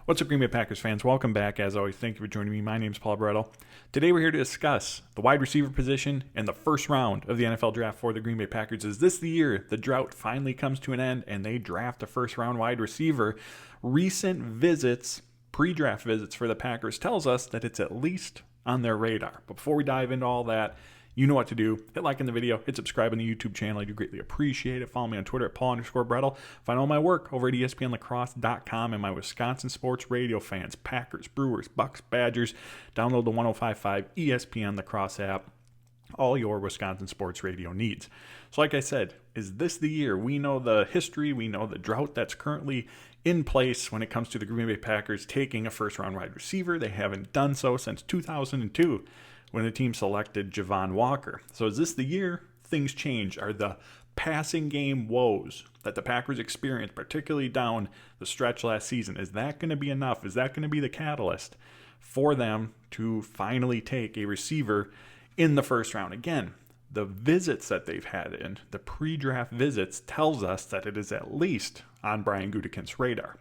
What's up, Green Bay Packers fans? Welcome back. As always, thank you for joining me. My name is Paul Brettel. Today we're here to discuss the wide receiver position and the first round of the NFL draft for the Green Bay Packers. Is this the year the drought finally comes to an end and they draft a first round wide receiver? Recent visits, pre-draft visits for the Packers tells us that it's at least on their radar. But before we dive into all that, you know what to do. Hit like in the video, hit subscribe on the YouTube channel. I do greatly appreciate it. Follow me on Twitter at Paul_Brettel. Find all my work over at ESPNLacrosse.com and my Wisconsin sports radio fans, Packers, Brewers, Bucks, Badgers. Download the 105.5 ESPN Lacrosse app. All your Wisconsin sports radio needs. So like I said, is this the year? We know the history. We know the drought that's currently in place when it comes to the Green Bay Packers taking a first-round wide receiver. They haven't done so since 2002. When the team selected Javon Walker. So is this the year things change? Are the passing game woes that the Packers experienced, particularly down the stretch last season, is that going to be enough? Is that going to be the catalyst for them to finally take a receiver in the first round? Again, the visits that they've had in, the pre-draft visits, tells us that it is at least on Brian Gutekunst's radar.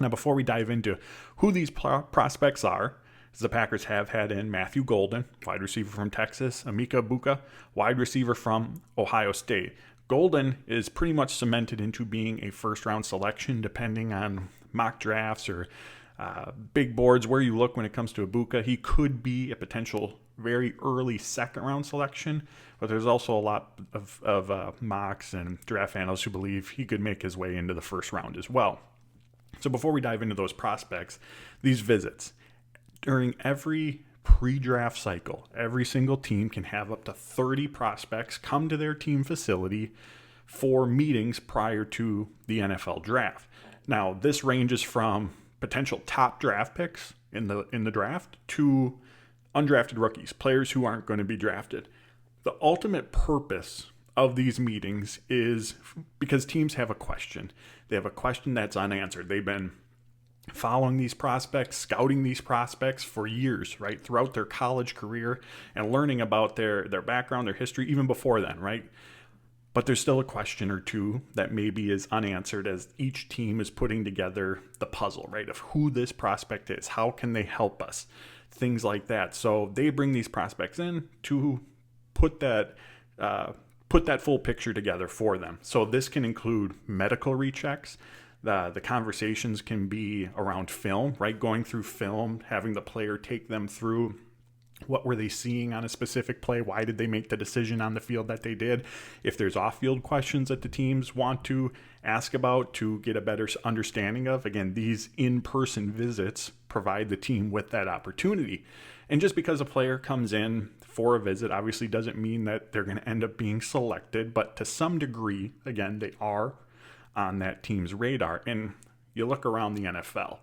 Now, before we dive into who these prospects are, the Packers have had in Matthew Golden, wide receiver from Texas, Emeka Egbuka, wide receiver from Ohio State. Golden is pretty much cemented into being a first-round selection, depending on mock drafts or big boards where you look when it comes to Egbuka. He could be a potential very early second-round selection, but there's also a lot of mocks and draft analysts who believe he could make his way into the first round as well. So before we dive into those prospects, these visits, during every pre-draft cycle, every single team can have up to 30 prospects come to their team facility for meetings prior to the NFL draft. Now, this ranges from potential top draft picks in the draft to undrafted rookies, players who aren't going to be drafted. The ultimate purpose of these meetings is because teams have a question. They have a question that's unanswered. They've been following these prospects, scouting these prospects for years, right, throughout their college career and learning about their background, their history, even before then, right? But there's still a question or two that maybe is unanswered as each team is putting together the puzzle, right, of who this prospect is, how can they help us, things like that. So they bring these prospects in to put that full picture together for them. So this can include medical rechecks. The conversations can be around film, right? Going through film, having the player take them through what were they seeing on a specific play? Why did they make the decision on the field that they did? If there's off-field questions that the teams want to ask about to get a better understanding of, again, these in-person visits provide the team with that opportunity. And just because a player comes in for a visit obviously doesn't mean that they're going to end up being selected, but to some degree, again, they are on that team's radar. And you look around the NFL,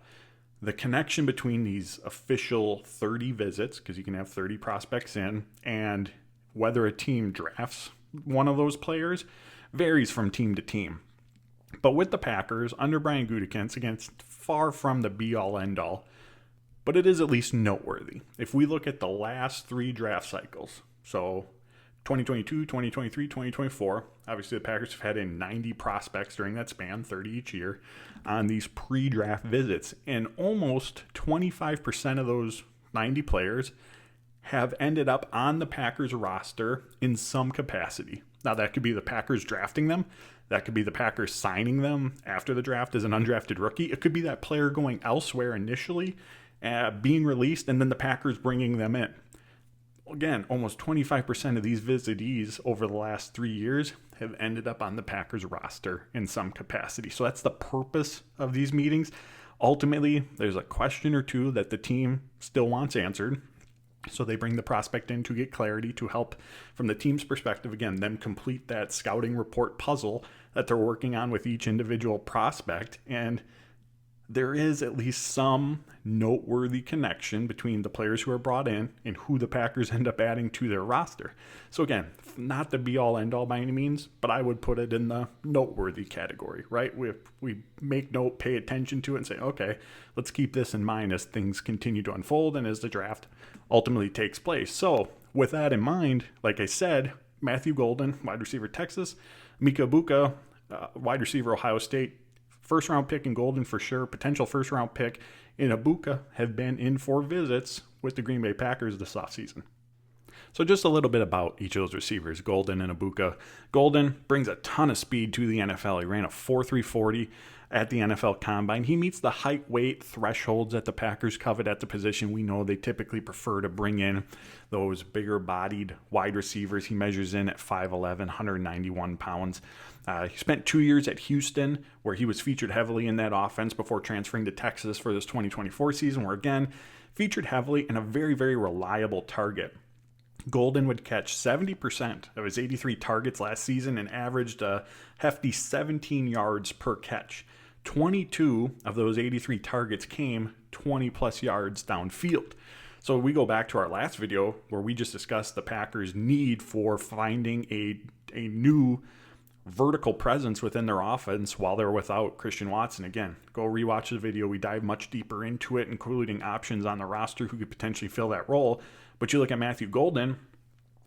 the connection between these official 30 visits, because you can have 30 prospects in, and whether a team drafts one of those players varies from team to team. But with the Packers, under Brian Gutekunst, again, it's far from the be-all, end-all, but it is at least noteworthy. If we look at the last three draft cycles, so 2022, 2023, 2024. Obviously, the Packers have had in 90 prospects during that span, 30 each year, on these pre-draft visits. And almost 25% of those 90 players have ended up on the Packers roster in some capacity. Now, that could be the Packers drafting them. That could be the Packers signing them after the draft as an undrafted rookie. It could be that player going elsewhere initially, being released, and then the Packers bringing them in. Again, almost 25% of these visitees over the last 3 years have ended up on the Packers roster in some capacity. So that's the purpose of these meetings. Ultimately, there's a question or two that the team still wants answered. So they bring the prospect in to get clarity, to help from the team's perspective, again, them complete that scouting report puzzle that they're working on with each individual prospect. And there is at least some noteworthy connection between the players who are brought in and who the Packers end up adding to their roster. So again, not the be-all, end-all by any means, but I would put it in the noteworthy category, right? We make note, pay attention to it, and say, okay, let's keep this in mind as things continue to unfold and as the draft ultimately takes place. So with that in mind, like I said, Matthew Golden, wide receiver Texas, Emeka Egbuka, wide receiver Ohio State, First round pick in Golden for sure, potential first round pick in Ibuka have been in for visits with the Green Bay Packers this offseason. So just a little bit about each of those receivers, Golden and Ibuka. Golden brings a ton of speed to the NFL. He ran a 4.3 40 at the NFL Combine. He meets the height weight thresholds that the Packers covet at the position. We know they typically prefer to bring in those bigger bodied wide receivers. He measures in at 5'11", 191 pounds. He spent 2 years at Houston, where he was featured heavily in that offense before transferring to Texas for this 2024 season, where again, featured heavily and a very, very reliable target. Golden would catch 70% of his 83 targets last season and averaged a hefty 17 yards per catch. 22 of those 83 targets came 20 plus yards downfield. So we go back to our last video where we just discussed the Packers' need for finding a new vertical presence within their offense while they're without Christian Watson. Again, go rewatch the video. We dive much deeper into it, including options on the roster who could potentially fill that role. But you look at Matthew Golden,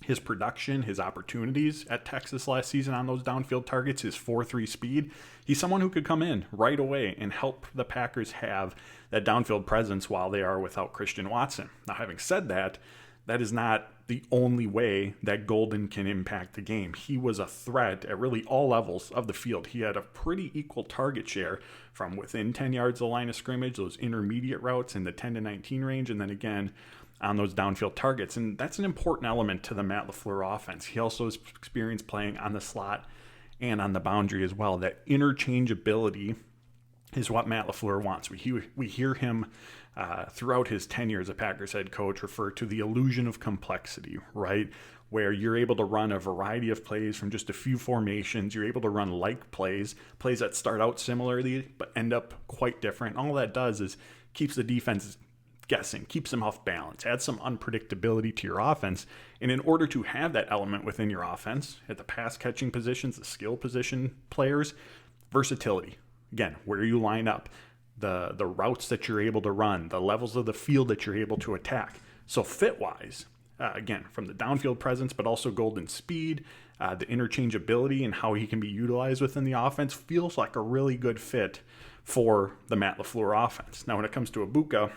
his production, his opportunities at Texas last season on those downfield targets, his 4.3 speed. He's someone who could come in right away and help the Packers have that downfield presence while they are without Christian Watson. Now, having said that, that is not the only way that Golden can impact the game. He was a threat at really all levels of the field. He had a pretty equal target share from within 10 yards of the line of scrimmage, those intermediate routes in the 10 to 19 range, and then again on those downfield targets. And that's an important element to the Matt LaFleur offense. He also has experience playing on the slot and on the boundary as well. That interchangeability is what Matt LaFleur wants. We hear him throughout his tenure as a Packers head coach refer to the illusion of complexity, right? Where you're able to run a variety of plays from just a few formations. You're able to run like plays that start out similarly but end up quite different. All that does is keeps the defense guessing, keeps them off balance, adds some unpredictability to your offense. And in order to have that element within your offense, at the pass catching positions, the skill position players, versatility. Again, where you line up, the routes that you're able to run, the levels of the field that you're able to attack. So fit-wise, again, from the downfield presence, but also Golden's speed, the interchangeability and how he can be utilized within the offense feels like a really good fit for the Matt LaFleur offense. Now, when it comes to Ibuka,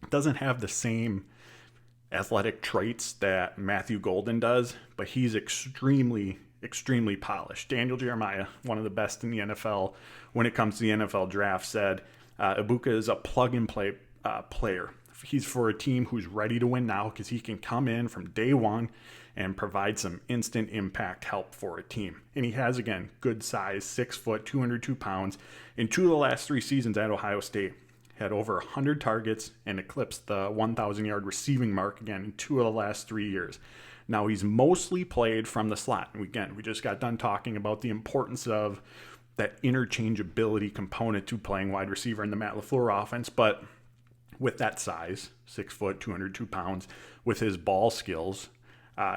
doesn't have the same athletic traits that Matthew Golden does, but he's extremely polished. Daniel Jeremiah, one of the best in the NFL when it comes to the NFL draft, said Ibuka is a plug-and-play player. He's for a team who's ready to win now because he can come in from day one and provide some instant impact help for a team. And he has, again, good size, 6 foot, 202 pounds. In 2 of the last 3 seasons at Ohio State, had over 100 targets and eclipsed the 1,000-yard receiving mark again in 2 of the last 3 years. Now, he's mostly played from the slot. And again, we just got done talking about the importance of that interchangeability component to playing wide receiver in the Matt LaFleur offense. But with that size, 6 foot, 202 pounds, with his ball skills,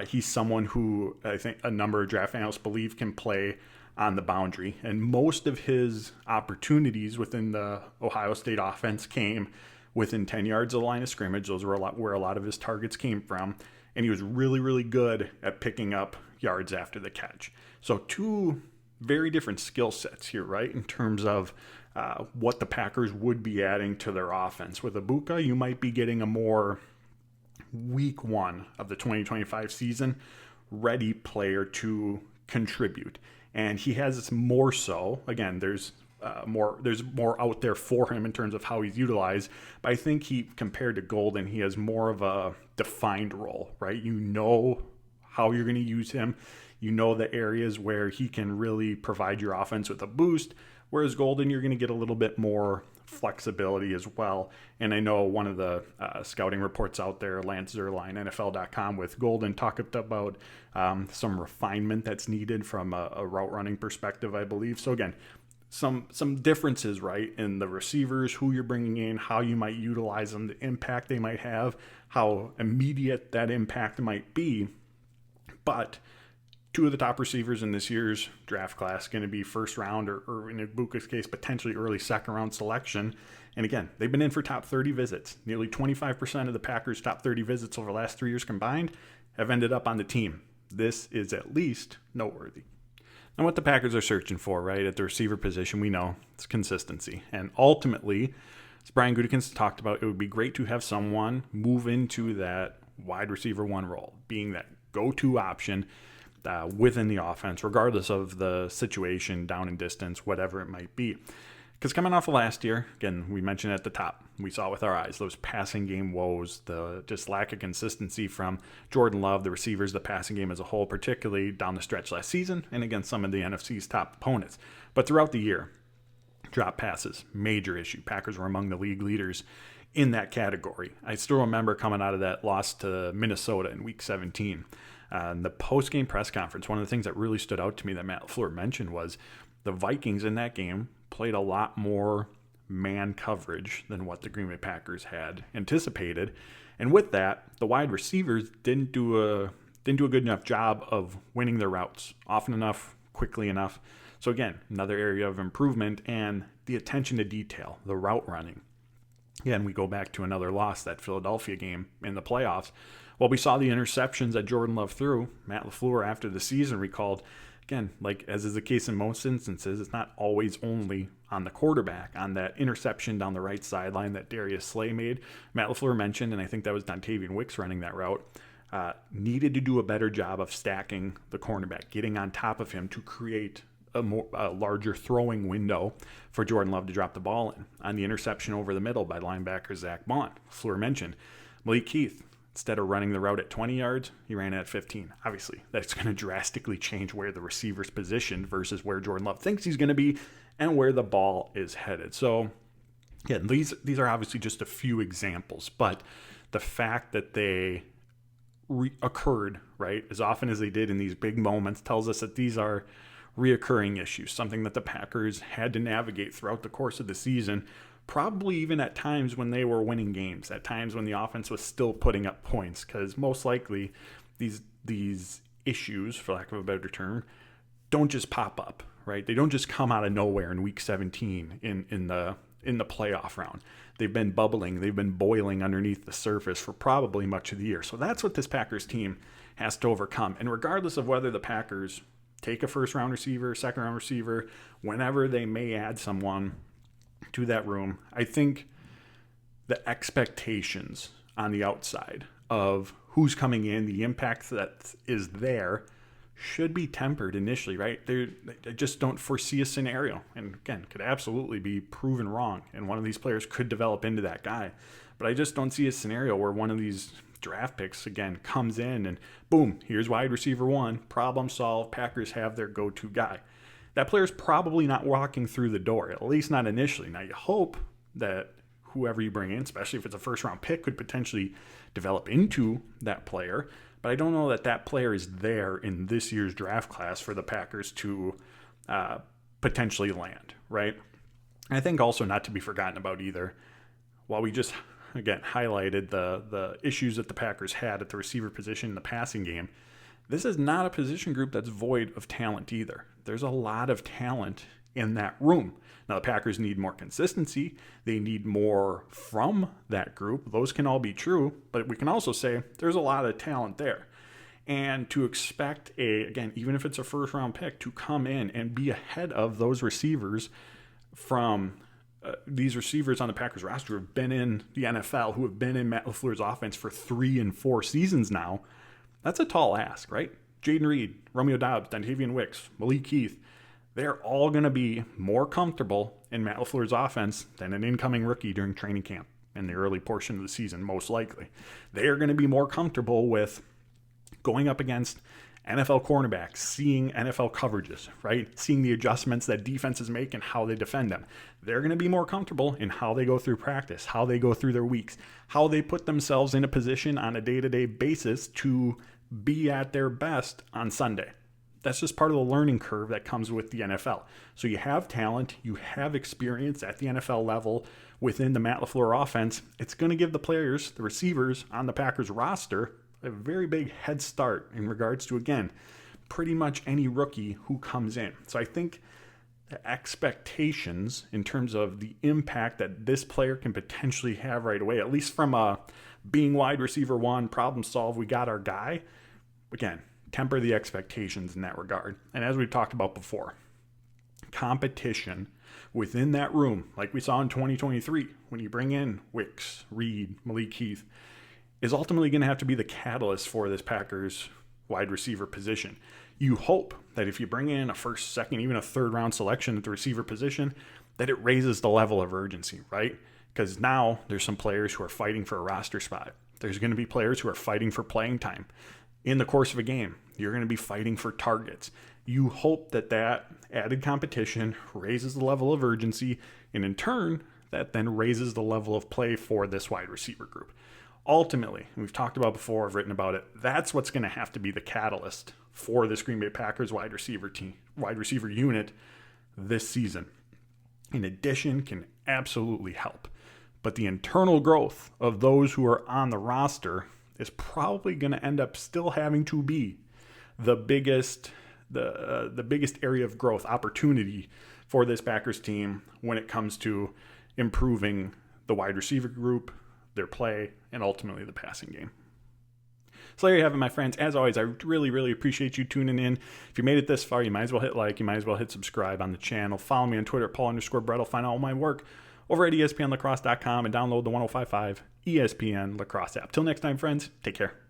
he's someone who I think a number of draft analysts believe can play on the boundary. And most of his opportunities within the Ohio State offense came within 10 yards of the line of scrimmage. Those were where a lot of his targets came from. And he was really, really good at picking up yards after the catch. So 2 very different skill sets here, right? In terms of what the Packers would be adding to their offense. With Ibuka, you might be getting a more week 1 of the 2025 season ready player to contribute. And he has more so, again, there's more out there for him in terms of how he's utilized. But I think compared to Golden, he has more of a defined role, right? You know how you're going to use him. You know the areas where he can really provide your offense with a boost. Whereas Golden, you're going to get a little bit more flexibility as well. And I know one of the scouting reports out there, Lance Zierlein, NFL.com, with Golden, talked about some refinement that's needed from a route running perspective, I believe. So again, some differences, right, in the receivers, who you're bringing in, how you might utilize them, the impact they might have, how immediate that impact might be. But 2 of the top receivers in this year's draft class going to be first round or in Ibuka's case, potentially early second round selection. And again, they've been in for top 30 visits. Nearly 25% of the Packers' top 30 visits over the last 3 years combined have ended up on the team. This is at least noteworthy. And what the Packers are searching for, right, at the receiver position, we know it's consistency. And ultimately, as Brian Gutekunst talked about, it would be great to have someone move into that wide receiver one role, being that go-to option within the offense, regardless of the situation, down and distance, whatever it might be. Because coming off of last year, again, we mentioned at the top, we saw with our eyes those passing game woes, the just lack of consistency from Jordan Love, the receivers, the passing game as a whole, particularly down the stretch last season and against some of the NFC's top opponents. But throughout the year, drop passes, major issue. Packers were among the league leaders in that category. I still remember coming out of that loss to Minnesota in Week 17. The post-game press conference, one of the things that really stood out to me that Matt LaFleur mentioned was the Vikings in that game played a lot more man coverage than what the Green Bay Packers had anticipated. And with that, the wide receivers didn't do a good enough job of winning their routes often enough, quickly enough. So again, another area of improvement, and the attention to detail, the route running. Again, we go back to another loss, that Philadelphia game in the playoffs. Well, we saw the interceptions that Jordan Love threw. Matt LaFleur, after the season, recalled, again, like as is the case in most instances, it's not always only on the quarterback. On that interception down the right sideline that Darius Slay made, Matt LaFleur mentioned, and I think that was Dontavian Wicks running that route, needed to do a better job of stacking the cornerback, getting on top of him to create a larger throwing window for Jordan Love to drop the ball in. On the interception over the middle by linebacker Zach Bond, LaFleur mentioned, Malik Heath, instead of running the route at 20 yards, he ran it at 15. Obviously, that's going to drastically change where the receiver's positioned versus where Jordan Love thinks he's going to be and where the ball is headed. So, yeah, these are obviously just a few examples, but the fact that they occurred, right, as often as they did in these big moments tells us that these are reoccurring issues, something that the Packers had to navigate throughout the course of the season, probably even at times when they were winning games, at times when the offense was still putting up points, because most likely these issues, for lack of a better term, don't just pop up, right? They don't just come out of nowhere in Week 17 in the playoff round. They've been bubbling, they've been boiling underneath the surface for probably much of the year. So that's what this Packers team has to overcome. And regardless of whether the Packers take a first-round receiver, second-round receiver, whenever they may add someone to that room, I think the expectations on the outside of who's coming in, the impact that is there, should be tempered initially, right? They just don't foresee a scenario, and again, could absolutely be proven wrong, and one of these players could develop into that guy. But I just don't see a scenario where one of these draft picks, again, comes in and boom, here's wide receiver one, problem solved, Packers have their go-to guy. That player's probably not walking through the door, at least not initially. Now, you hope that whoever you bring in, especially if it's a first-round pick, could potentially develop into that player. But I don't know that that player is there in this year's draft class for the Packers to potentially land, right? And I think also not to be forgotten about either, while we just, again, highlighted the issues that the Packers had at the receiver position in the passing game, this is not a position group that's void of talent either. There's a lot of talent in that room. Now, the Packers need more consistency. They need more from that group. Those can all be true, but we can also say there's a lot of talent there. And to expect again, even if it's a first-round pick, to come in and be ahead of those receivers from these receivers on the Packers roster who have been in the NFL, who have been in Matt LaFleur's offense for 3 and 4 seasons now, that's a tall ask, right? Jaden Reed, Romeo Doubs, Dontavian Wicks, Malik Heath, they're all going to be more comfortable in Matt LaFleur's offense than an incoming rookie during training camp in the early portion of the season, most likely. They are going to be more comfortable with going up against NFL cornerbacks, seeing NFL coverages, right? Seeing the adjustments that defenses make and how they defend them. They're going to be more comfortable in how they go through practice, how they go through their weeks, how they put themselves in a position on a day-to-day basis to be at their best on Sunday. That's just part of the learning curve that comes with the NFL. So you have talent, you have experience at the NFL level within the Matt LaFleur offense. It's going to give the players, the receivers on the Packers roster, a very big head start in regards to, again, pretty much any rookie who comes in. So I think the expectations in terms of the impact that this player can potentially have right away, at least from being wide receiver one, problem solve, we got our guy, again, temper the expectations in that regard. And as we've talked about before, competition within that room, like we saw in 2023, when you bring in Wicks, Reed, Malik Heath, is ultimately going to have to be the catalyst for this Packers wide receiver position. You hope that if you bring in a first, second, even a third round selection at the receiver position, that it raises the level of urgency, right? Because now there's some players who are fighting for a roster spot. There's going to be players who are fighting for playing time. In the course of a game, you're going to be fighting for targets. You hope that that added competition raises the level of urgency, and in turn, that then raises the level of play for this wide receiver group. Ultimately, we've talked about before, I've written about it, that's what's going to have to be the catalyst for this Green Bay Packers wide receiver unit this season. In addition, can absolutely help. But the internal growth of those who are on the roster is probably going to end up still having to be the biggest area of growth opportunity for this Packers team when it comes to improving the wide receiver group, their play, and ultimately the passing game. So there you have it, my friends. As always, I really, really appreciate you tuning in. If you made it this far, you might as well hit like. You might as well hit subscribe on the channel. Follow me on Twitter at Paul_Brettel. Find out all my work over at ESPNLacrosse.com and download the 105.5 ESPN Lacrosse app. Till next time, friends, take care.